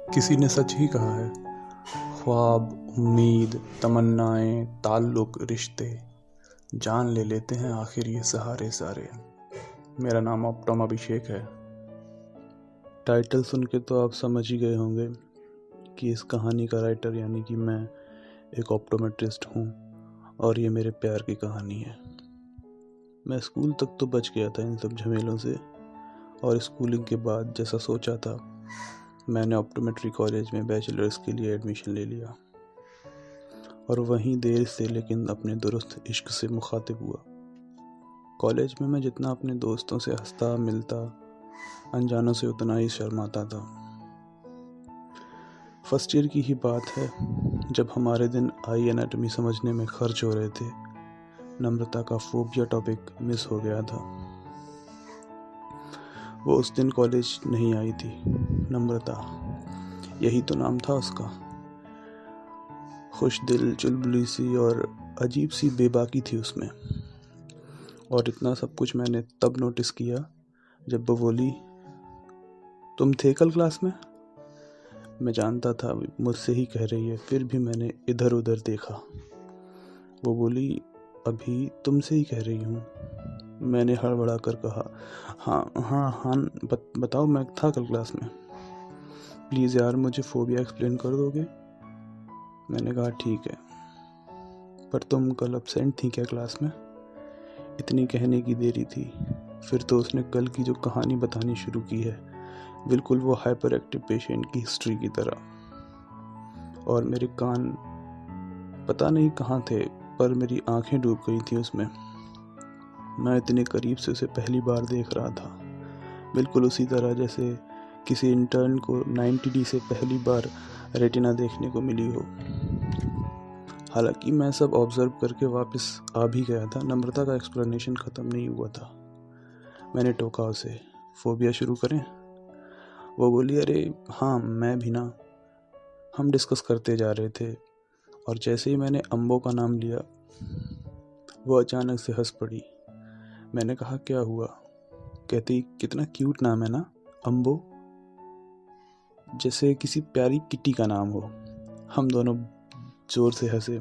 किसी ने सच ही कहा है, ख्वाब, उम्मीद, तमन्नाएं, ताल्लुक, रिश्ते जान ले लेते हैं आखिर ये सहारे सारे। मेरा नाम ऑप्टम अभिषेक है। टाइटल सुन के तो आप समझ ही गए होंगे कि इस कहानी का राइटर यानी कि मैं एक ऑप्टोमेट्रिस्ट हूँ और ये मेरे प्यार की कहानी है। मैं स्कूल तक तो बच गया था इन सब झमेलों से, और स्कूलिंग के बाद जैसा सोचा था मैंने ऑप्टोमेट्री कॉलेज में बैचलर्स के लिए एडमिशन ले लिया और वहीं देर से लेकिन अपने दुरुस्त इश्क से मुखातिब हुआ। कॉलेज में मैं जितना अपने दोस्तों से हंसता मिलता, अनजानों से उतना ही शर्माता था। फर्स्ट ईयर की ही बात है जब हमारे दिन आई एनाटॉमी समझने में खर्च हो रहे थे। नम्रता का फोबिया टॉपिक मिस हो गया था। वो उस दिन कॉलेज नहीं आई थी। नम्रता, यही तो नाम था उसका। खुश दिल, चुलबुली सी और अजीब सी बेबाकी थी उसमें। और इतना सब कुछ मैंने तब नोटिस किया जब वो बोली, तुम थे कल क्लास में? मैं जानता था मुझसे ही कह रही है, फिर भी मैंने इधर उधर देखा। वो बोली, अभी तुमसे ही कह रही हूँ। मैंने हड़बड़ा कर कहा, हाँ हाँ हाँ, बताओ, मैं था कल क्लास में। प्लीज़ यार, मुझे फोबिया एक्सप्लेन कर दोगे? मैंने कहा, ठीक है, पर तुम कल एब्सेंट थी क्या क्लास में? इतनी कहने की देरी थी, फिर तो उसने कल की जो कहानी बतानी शुरू की है, बिल्कुल वो हाइपर एक्टिव पेशेंट की हिस्ट्री की तरह। और मेरे कान पता नहीं कहाँ थे, पर मेरी आंखें डूब गई थी उसमें। मैं इतने करीब से उसे पहली बार देख रहा था, बिल्कुल उसी तरह जैसे किसी इंटर्न को 90D से पहली बार रेटिना देखने को मिली हो। हालांकि मैं सब ऑब्जर्व करके वापस आ भी गया था, नम्रता का एक्सप्लेनेशन ख़त्म नहीं हुआ था। मैंने टोका उसे, फोबिया शुरू करें? वो बोली, अरे हाँ, मैं भी ना। हम डिस्कस करते जा रहे थे और जैसे ही मैंने अम्बो का नाम लिया वो अचानक से हंस पड़ी। मैंने कहा, क्या हुआ? कहती, कितना क्यूट नाम है ना, अम्बो, जैसे किसी प्यारी किटी का नाम हो। हम दोनों जोर से हंसे।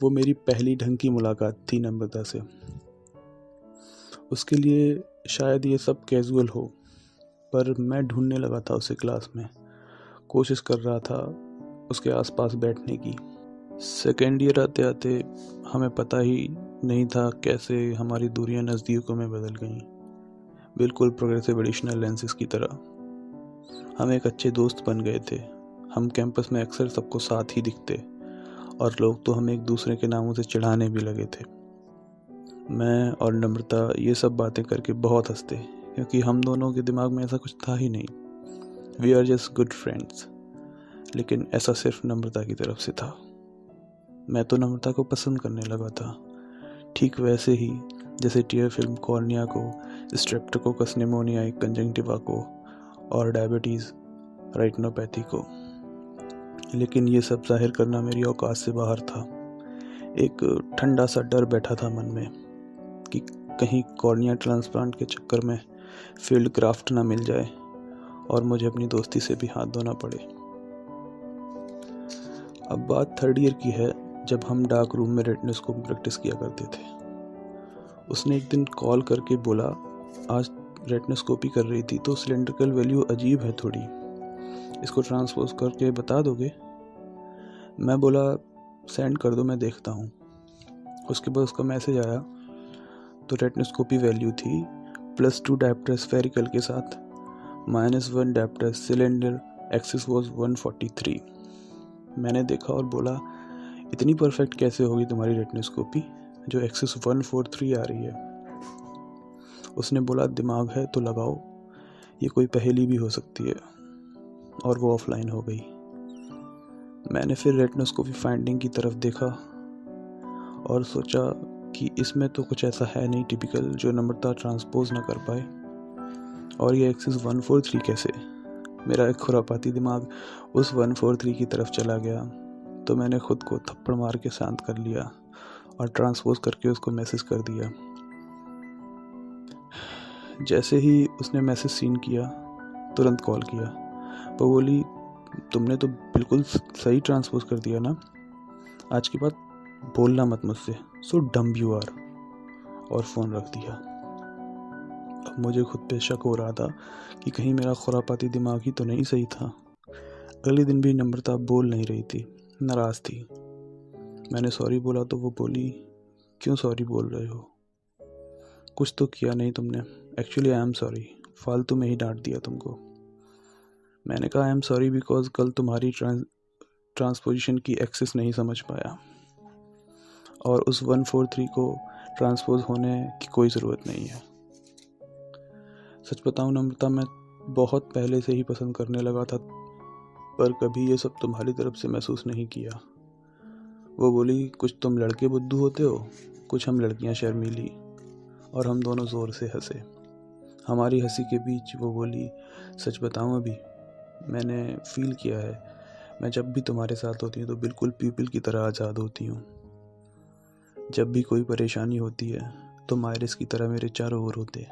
वो मेरी पहली ढंग की मुलाकात थी नम्रता से। उसके लिए शायद ये सब कैजुअल हो, पर मैं ढूंढने लगा था उसे क्लास में, कोशिश कर रहा था उसके आसपास बैठने की। सेकेंड ईयर आते आते हमें पता ही नहीं था कैसे हमारी दूरियां नज़दीकों में बदल गईं, बिल्कुल प्रोग्रेसिव एडिशनल लेंसेज की तरह। हम एक अच्छे दोस्त बन गए थे। हम कैंपस में अक्सर सबको साथ ही दिखते और लोग तो हमें एक दूसरे के नामों से चिढ़ाने भी लगे थे। मैं और नम्रता ये सब बातें करके बहुत हंसते, क्योंकि हम दोनों के दिमाग में ऐसा कुछ था ही नहीं। We are just good friends. लेकिन ऐसा सिर्फ नम्रता की तरफ से था। मैं तो नम्रता को पसंद करने लगा था, ठीक वैसे ही जैसे टीयर फिल्म कॉर्निया को, स्ट्रेप्टोकोकस निमोनियाई कंजंक्टिवा को और डायबिटीज़ रेटिनोपैथी को। लेकिन ये सब जाहिर करना मेरी औकात से बाहर था। एक ठंडा सा डर बैठा था मन में कि कहीं कॉर्निया ट्रांसप्लांट के चक्कर में फील्ड क्राफ्ट ना मिल जाए और मुझे अपनी दोस्ती से भी हाथ धोना पड़े। अब बात थर्ड ईयर की है, जब हम डार्क रूम में रेटिनोस्कोपी प्रैक्टिस किया करते थे। उसने एक दिन कॉल करके बोला, आज रेटिनोस्कोपी कर रही थी तो सिलेंड्रिकल वैल्यू अजीब है थोड़ी, इसको ट्रांसपोज करके बता दोगे? मैं बोला, सेंड कर दो, मैं देखता हूँ। उसके बाद उसका मैसेज आया तो रेटिनोस्कोपी वैल्यू थी +2 डायप्टर स्फेरिकल के साथ, -1 डायप्टर सिलेंडर, एक्सिस वॉज 143। मैंने देखा और बोला, इतनी परफेक्ट कैसे होगी तुम्हारी रेटिनोस्कोपी जो एक्सिस 143 आ रही है? उसने बोला, दिमाग है तो लगाओ, ये कोई पहेली भी हो सकती है। और वो ऑफलाइन हो गई। मैंने फिर रेटिनोस्कोपी फाइंडिंग की तरफ देखा और सोचा कि इसमें तो कुछ ऐसा है नहीं टिपिकल जो नम्रता ट्रांसपोज ना कर पाए। और ये एक्सिस 143 कैसे? मेरा एक खुरापाती दिमाग उस 143 की तरफ चला गया, तो मैंने खुद को थप्पड़ मार के शांत कर लिया और ट्रांसपोज करके उसको मैसेज कर दिया। जैसे ही उसने मैसेज सीन किया, तुरंत कॉल किया। वो बोली, तुमने तो बिल्कुल सही ट्रांसपोज कर दिया ना। आज के बाद बोलना मत मुझसे, सो डम्ब यू आर। और फ़ोन रख दिया। अब मुझे खुद पे शक हो रहा था कि कहीं मेरा खुरापाती दिमाग ही तो नहीं सही था। अगले दिन भी नम्रता बोल नहीं रही थी, नाराज़ थी। मैंने सॉरी बोला तो वो बोली, क्यों सॉरी बोल रहे हो? कुछ तो किया नहीं तुमने। एक्चुअली आई एम सॉरी, फालतू में ही डांट दिया तुमको। मैंने कहा आई एम सॉरी बिकॉज कल तुम्हारी ट्रांसपोजिशन की एक्सेस नहीं समझ पाया, और उस 143 को ट्रांसपोज होने की कोई ज़रूरत नहीं है। सच बताऊं नम्रता, मैं बहुत पहले से ही पसंद करने लगा था, पर कभी ये सब तुम्हारी तरफ से महसूस नहीं किया। वो बोली, कुछ तुम लड़के बुद्धू होते हो, कुछ हम लड़कियां शर्मीली। और हम दोनों ज़ोर से हंसे। हमारी हंसी के बीच वो बोली, सच बताऊं अभी मैंने फील किया है, मैं जब भी तुम्हारे साथ होती हूँ तो बिल्कुल पीपल की तरह आज़ाद होती हूँ। जब भी कोई परेशानी होती है तो मायरिस की तरह मेरे चारों ओर होते,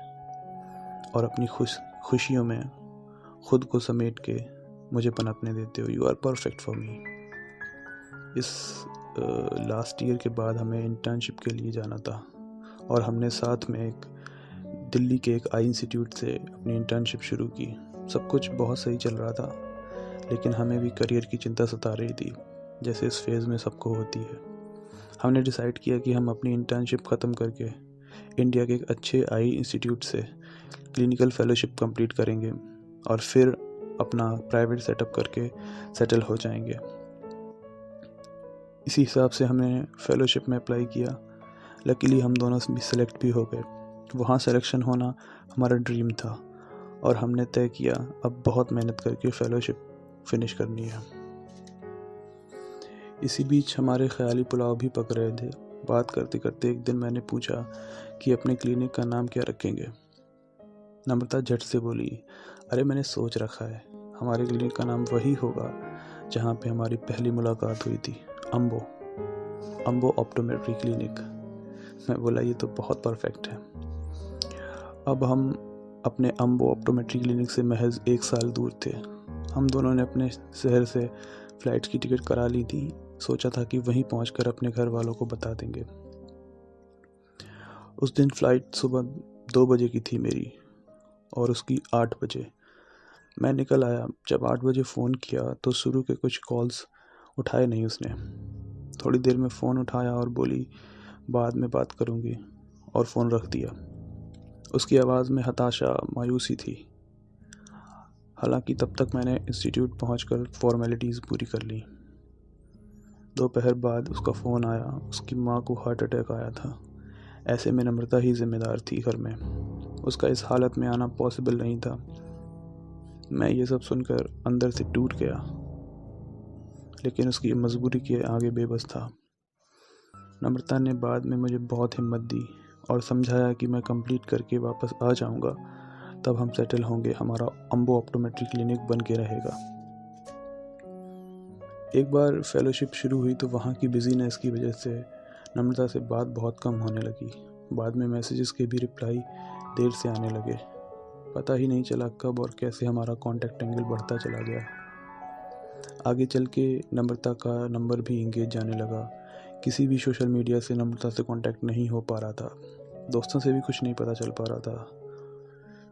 और अपनी खुशियों में खुद को समेट के मुझे पनपने देते हो। You are perfect for me. इस लास्ट ईयर के बाद हमें इंटर्नशिप के लिए जाना था, और हमने साथ में दिल्ली के एक आई इंस्टीट्यूट से अपनी इंटर्नशिप शुरू की। सब कुछ बहुत सही चल रहा था, लेकिन हमें भी करियर की चिंता सता रही थी, जैसे इस फेज़ में सबको होती है। हमने डिसाइड किया कि हम अपनी इंटर्नशिप ख़त्म करके इंडिया के एक अच्छे आई इंस्टीट्यूट से क्लिनिकल फेलोशिप कंप्लीट करेंगे, और फिर अपना प्राइवेट सेटअप करके सेटल हो जाएंगे। इसी हिसाब से हमने फेलोशिप में अप्लाई किया। लकीली हम दोनों भी सिलेक्ट भी हो गए। वहाँ सिलेक्शन होना हमारा ड्रीम था, और हमने तय किया अब बहुत मेहनत करके फेलोशिप फिनिश करनी है। इसी बीच हमारे ख्याली पुलाव भी पक रहे थे। बात करते करते एक दिन मैंने पूछा कि अपने क्लिनिक का नाम क्या रखेंगे। नम्रता झट से बोली, अरे मैंने सोच रखा है, हमारे क्लिनिक का नाम वही होगा जहाँ पे हमारी पहली मुलाकात हुई थी, अम्बो ऑप्टोमेट्री क्लिनिक। मैं बोला, ये तो बहुत परफेक्ट है। अब हम अपने अम्बो ऑप्टोमेट्री क्लिनिक से महज 1 साल दूर थे। हम दोनों ने अपने शहर से फ़्लाइट्स की टिकट करा ली थी। सोचा था कि वहीं पहुंचकर अपने घर वालों को बता देंगे। उस दिन फ़्लाइट सुबह 2 बजे की थी मेरी, और उसकी 8 बजे। मैं निकल आया। जब 8 बजे फ़ोन किया तो शुरू के कुछ कॉल्स उठाए नहीं उसने। थोड़ी देर में फ़ोन उठाया और बोली, बाद में बात करूँगी, और फ़ोन रख दिया। उसकी आवाज़ में हताशा, मायूसी थी। हालांकि तब तक मैंने इंस्टीट्यूट पहुंचकर फॉर्मेलिटीज़ पूरी कर ली। दोपहर बाद उसका फ़ोन आया। उसकी माँ को हार्ट अटैक आया था। ऐसे में नम्रता ही जिम्मेदार थी घर में। उसका इस हालत में आना पॉसिबल नहीं था। मैं ये सब सुनकर अंदर से टूट गया, लेकिन उसकी मजबूरी के आगे बेबस था। नम्रता ने बाद में मुझे बहुत हिम्मत दी और समझाया कि मैं कंप्लीट करके वापस आ जाऊंगा, तब हम सेटल होंगे, हमारा अम्बो ऑप्टोमेट्री क्लिनिक बन के रहेगा। एक बार फेलोशिप शुरू हुई तो वहाँ की बिजीनेस की वजह से नम्रता से बात बहुत कम होने लगी। बाद में मैसेजेस के भी रिप्लाई देर से आने लगे। पता ही नहीं चला कब और कैसे हमारा कांटेक्ट एंगल बढ़ता चला गया। आगे चल के नम्रता का नंबर भी इंगेज जाने लगा। किसी भी सोशल मीडिया से नम्रता से कांटेक्ट नहीं हो पा रहा था। दोस्तों से भी कुछ नहीं पता चल पा रहा था।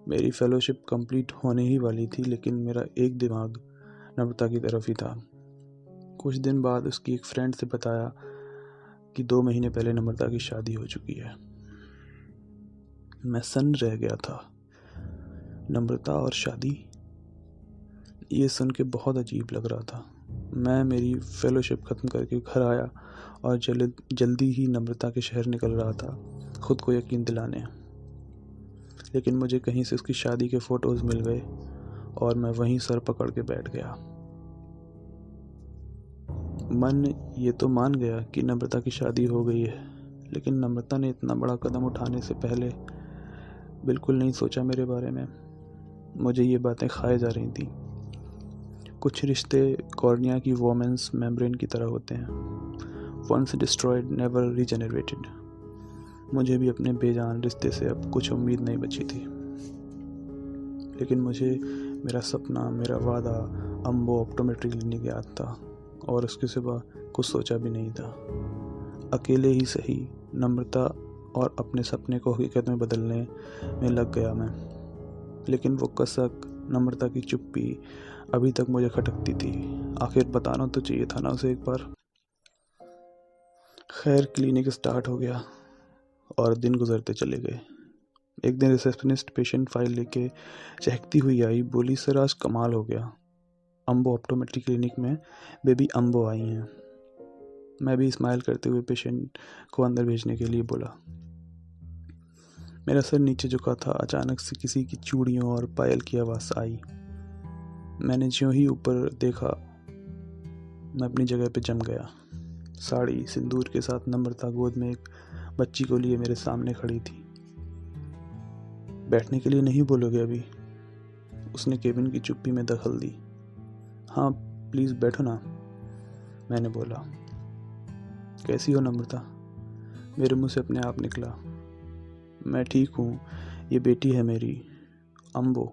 मेरी फेलोशिप कंप्लीट होने ही वाली थी, लेकिन मेरा एक दिमाग नम्रता की तरफ ही था। कुछ दिन बाद उसकी एक फ्रेंड से बताया कि 2 महीने पहले नम्रता की शादी हो चुकी है। मैं सन्न रह गया था। नम्रता और शादी, ये सुन के बहुत अजीब लग रहा था। मैं मेरी फेलोशिप ख़त्म करके घर आया और जल्दी ही नम्रता के शहर निकल रहा था, खुद को यकीन दिलाने। लेकिन मुझे कहीं से उसकी शादी के फ़ोटोज़ मिल गए और मैं वहीं सर पकड़ के बैठ गया। मन ये तो मान गया कि नम्रता की शादी हो गई है, लेकिन नम्रता ने इतना बड़ा कदम उठाने से पहले बिल्कुल नहीं सोचा मेरे बारे में। मुझे ये बातें खाए जा रही थी। कुछ रिश्ते कॉर्निया की वोमेंस मेम्ब्रेन की तरह होते हैं, वंस डिस्ट्रॉयड नेवर रीजेनरेटेड। मुझे भी अपने बेजान रिश्ते से अब कुछ उम्मीद नहीं बची थी, लेकिन मुझे मेरा सपना, मेरा वादा अम्बो ऑप्टोमेट्री क्लिनिक याद था और उसके सिवा कुछ सोचा भी नहीं था। अकेले ही सही नम्रता और अपने सपने को हकीकत में बदलने में लग गया मैं। लेकिन वो कसक, नम्रता की चुप्पी अभी तक मुझे खटकती थी। आखिर बताना तो चाहिए था ना उसे एक बार। खैर, क्लिनिक स्टार्ट हो गया और दिन गुजरते चले गए। एक दिन रिसेप्शनिस्ट पेशेंट फाइल लेके चहकती हुई आई, बोली, सर आज कमाल हो गया, अम्बो ऑप्टोमेट्री क्लिनिक में बेबी अम्बो आई हैं। मैं भी स्माइल करते हुए पेशेंट को अंदर भेजने के लिए बोला। मेरा सर नीचे झुका था। अचानक से किसी की चूड़ियों और पायल की आवाज़ आई। मैंने ज्यों ही ऊपर देखा, मैं अपनी जगह पे जम गया। साड़ी सिंदूर के साथ नम्रता गोद में एक बच्ची को लिए मेरे सामने खड़ी थी। बैठने के लिए नहीं बोलोगे अभी? उसने केबिन की चुप्पी में दखल दी। हाँ प्लीज़ बैठो ना, मैंने बोला। कैसी हो नम्रता? मेरे मुंह से अपने आप निकला। मैं ठीक हूँ, ये बेटी है मेरी, अम्बो।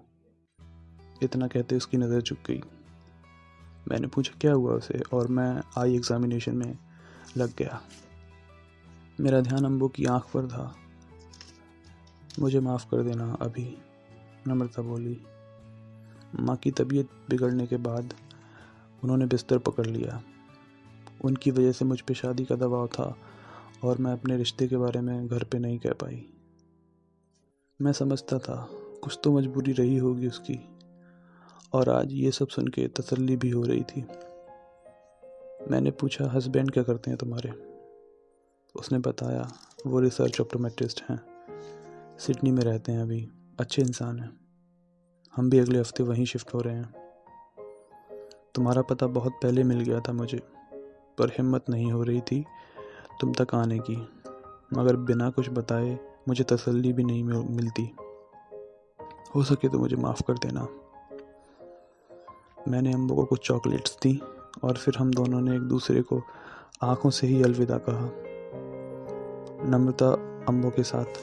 इतना कहते उसकी नज़र झुक गई। मैंने पूछा क्या हुआ उसे, और मैं आई एग्जामिनेशन में लग गया। मेरा ध्यान अम्बो की आंख पर था। मुझे माफ़ कर देना अभी, नम्रता बोली। माँ की तबीयत बिगड़ने के बाद उन्होंने बिस्तर पकड़ लिया। उनकी वजह से मुझ पे शादी का दबाव था और मैं अपने रिश्ते के बारे में घर पे नहीं कह पाई। मैं समझता था कुछ तो मजबूरी रही होगी उसकी, और आज ये सब सुन के तसल्ली भी हो रही थी। मैंने पूछा, हस्बैंड क्या करते हैं तुम्हारे? उसने बताया, वो रिसर्च ऑप्टोमेट्रिस्ट हैं, सिडनी में रहते हैं अभी, अच्छे इंसान हैं। हम भी अगले हफ्ते वहीं शिफ्ट हो रहे हैं। तुम्हारा पता बहुत पहले मिल गया था मुझे, पर हिम्मत नहीं हो रही थी तुम तक आने की। मगर बिना कुछ बताए मुझे तसल्ली भी नहीं मिलती। हो सके तो मुझे माफ़ कर देना। मैंने अम्बो को कुछ चॉकलेट्स दी और फिर हम दोनों ने एक दूसरे को आंखों से ही अलविदा कहा। नम्रता अम्बो के साथ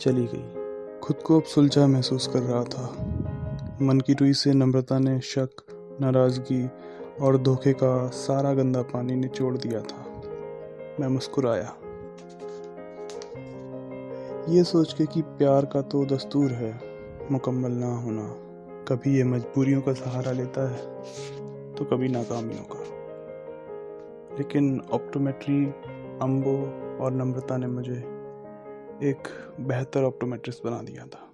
चली गई। खुद को अब सुलझा महसूस कर रहा था। मन की रुई से नम्रता ने शक, नाराज़गी और धोखे का सारा गंदा पानी निचोड़ दिया था। मैं मुस्कुराया, ये सोच के कि प्यार का तो दस्तूर है मुकम्मल ना होना। कभी ये मजबूरियों का सहारा लेता है तो कभी नाकामियों का। लेकिन ऑप्टोमेट्री, अम्बो और नम्रता ने मुझे एक बेहतर ऑप्टोमेट्रिस्ट बना दिया था।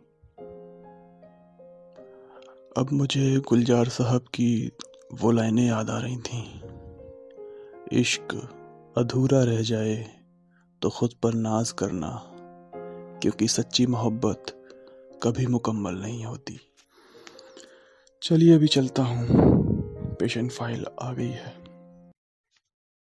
अब मुझे गुलजार साहब की वो लाइनें याद आ रही थीं। इश्क अधूरा रह जाए तो खुद पर नाज करना, क्योंकि सच्ची मोहब्बत कभी मुकम्मल नहीं होती। चलिए अभी चलता हूँ, पेशेंट फाइल आ गई है।